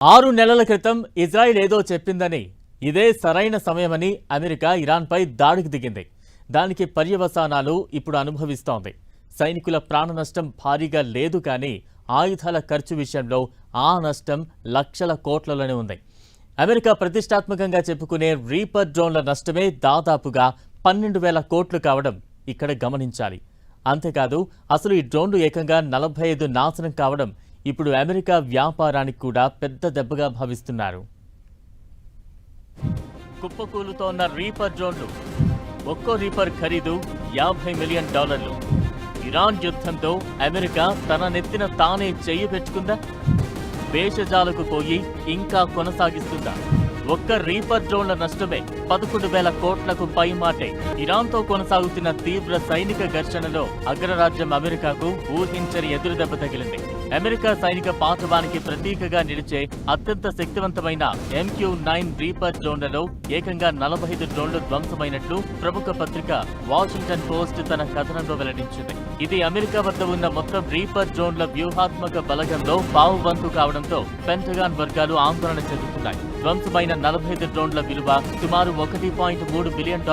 6 నెలల క్రితం ఇజ్రాయెల్ ఏదో చెప్పిందని ఇదే సరైన సమయమని అమెరికా ఇరాన్పై దాడికి దిగింది. దానికి పర్యవసానాలు ఇప్పుడు అనుభవిస్తోంది. సైనికుల ప్రాణ నష్టం భారీగా లేదు కానీ ఆయుధాల ఖర్చు విషయంలో ఆ నష్టం లక్షల కోట్లలోనే ఉంది. అమెరికా ప్రతిష్టాత్మకంగా చెప్పుకునే రీపర్ డ్రోన్ల నష్టమే దాదాపుగా 12,000 కోట్లు కావడం ఇక్కడ గమనించాలి. అంతేకాదు అసలు ఈ డ్రోన్లు ఏకంగా 45 నాశనం కావడం ఇప్పుడు అమెరికా వ్యాపారానికి కూడా పెద్ద దెబ్బగా భావిస్తున్నారు. కుప్పకూలుతోన్న రీపర్ డ్రోన్లు, ఒక్కో రీపర్ ఖరీదు $50 మిలియన్. ఇరాన్ యుద్ధంతో అమెరికా తన నెత్తిన తానే చెయ్యి పెట్టుకుందా? భేషజాలకు పోయి ఇంకా కొనసాగిస్తుందా? ఒక్క రీపర్ డ్రోన్ల నష్టమే 11,000 కోట్లకు పై మాటే. ఇరాన్తో కొనసాగుతున్న తీవ్ర సైనిక ఘర్షణలో అగ్రరాజ్యం అమెరికాకు ఊహించని ఎదురుదెబ్బ తగిలింది. అమెరికా సైనిక పాఠవానికి ప్రతీకగా నిలిచే అత్యంత శక్తివంతమైన MQ-9 రీపర్ డ్రోన్లలో ఏకంగా 45 డ్రోన్లు ధ్వంసమైనట్లు ప్రముఖ పత్రిక వాషింగ్టన్ పోస్ట్ తన కథనంలో వెల్లడించింది. ఇది అమెరికా వద్ద ఉన్న మొత్తం రీపర్ డ్రోన్ల వ్యూహాత్మక బలగంలో పావువంతు కావడంతో పెంటగాన్ వర్గాలు ఆందోళన చెందుతున్నాయి. ధ్వంసమైన 45 డ్రోన్ల విలువ సుమారు $1.3 బిలియన్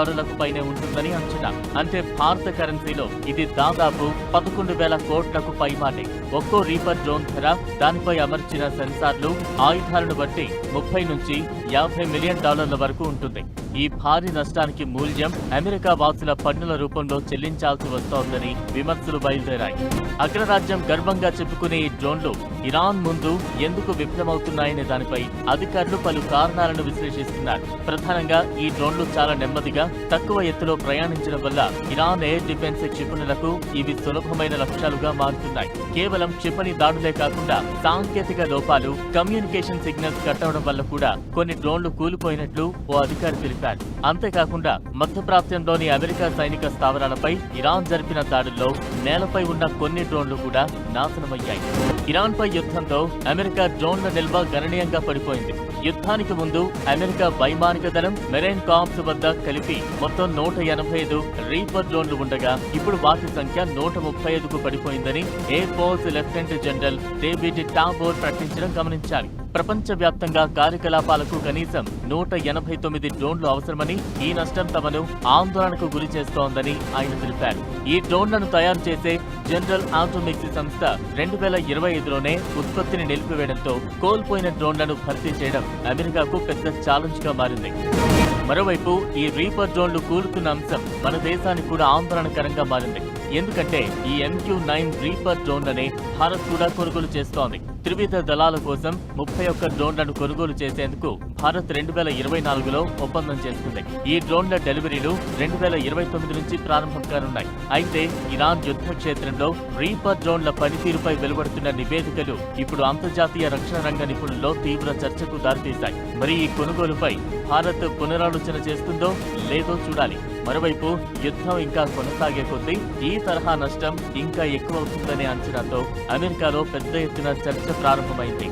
పైనే ఉంటుందని అంచనా. అంటే భారత కరెన్సీలో ఇది దాదాపు 11,000 కోట్లకు పైమాటే. ఒక్కో రీపర్ డ్రోన్ ధర, దానిపై అమర్చిన సెన్సార్లు, ఆయుధాలను బట్టి 30 నుంచి $50 మిలియన్ వరకు ఉంటుంది. ఈ భారీ నష్టానికి మూల్యం అమెరికా వాసుల పన్నుల రూపంలో చెల్లించాల్సి వస్తోందని విమర్శలు బయలుదేరాయి. అగ్రరాజ్యం గర్వంగా చెప్పుకునే ఈ డ్రోన్లు ఇరాన్ ముందు ఎందుకు విఫలమవుతున్నాయనే దానిపై అధికారులు పలు కారణాలను విశ్లేషిస్తున్నారు. ప్రధానంగా ఈ డ్రోన్లు చాలా నెమ్మదిగా, తక్కువ ఎత్తులో ప్రయాణించడం వల్ల ఇరాన్ ఎయిర్ డిఫెన్స్ క్షిపణులకు ఇవి సులభమైన లక్ష్యాలుగా మారుతున్నాయి. కేవలం క్షిపణి దాడులే కాకుండా సాంకేతిక లోపాలు, కమ్యూనికేషన్ సిగ్నల్స్ కట్టవడం వల్ల కూడా కొన్ని డ్రోన్లు కూలిపోయినట్లు ఓ అధికారి తెలిపారు. అంతేకాకుండా మధ్యప్రాంతంలోని అమెరికా సైనిక స్థావరాలపై ఇరాన్ జరిపిన దాడుల్లో నేలపై ఉన్న కొన్ని డ్రోన్లు కూడా నాశనమయ్యాయి. ఇరాన్పై యుద్ధంతో అమెరికా డ్రోన్ల నిల్వ గణనీయంగా పడిపోయింది. యుద్ధానికి ముందు అమెరికా వైమానిక దళం, మెరైన్ కార్ప్స్ వద్ద కలిపి మొత్తం 185 రీపర్ డ్రోన్లు ఉండగా ఇప్పుడు వాటి సంఖ్య 135కు పడిపోయిందని Air Force Lieutenant General David Tabor ప్రకటించడం గమనించాలి. ప్రపంచవ్యాప్తంగా కార్యకలాపాలకు కనీసం 189 డ్రోన్లు అవసరమని, ఈ నష్టం తమను ఆందోళనకు గురి చేస్తోందని ఆయన తెలిపారు. ఈ డ్రోన్లను తయారు చేసే జనరల్ ఆటోమిక్స్ సంస్థ 2025లోనే ఉత్పత్తిని నిలిపివేయడంతో కోల్పోయిన డ్రోన్లను భర్తీ చేయడం అమెరికాకు పెద్ద ఛాలెంజ్ గా మారింది. మరోవైపు ఈ రీపర్ డ్రోన్లు కూలుతున్న అంశం మన దేశానికి కూడా ఆందోళనకరంగా మారింది. ఎందుకంటే ఈ MQ-9 రీపర్ డ్రోన్లనే భారత్ కూడా కొనుగోలు చేస్తోంది. త్రివిధ దళాల కోసం 31 డ్రోన్లను కొనుగోలు చేసేందుకు భారత్ 2024లో ఒప్పందం చేసుకుంది. ఈ డ్రోన్ల డెలివరీలు 2029 నుంచి ప్రారంభం కానున్నాయి. అయితే ఇరాన్ యుద్ధ క్షేత్రంలో రీపర్ డ్రోన్ల పనితీరుపై వెలువడుతున్న నివేదికలు ఇప్పుడు అంతర్జాతీయ రక్షణ రంగ నిపుణుల్లో తీవ్ర చర్చకు దారితీశాయి. మరి ఈ కొనుగోలుపై భారత్ పునరాలోచన చేస్తుందో లేదో చూడాలి. మరోవైపు యుద్ధం ఇంకా కొనసాగే కొద్దీ ఈ తరహా నష్టం ఇంకా ఎక్కువవుతుందనే అంచనాతో అమెరికాలో పెద్ద ఎత్తున చర్చ ప్రారంభమైంది.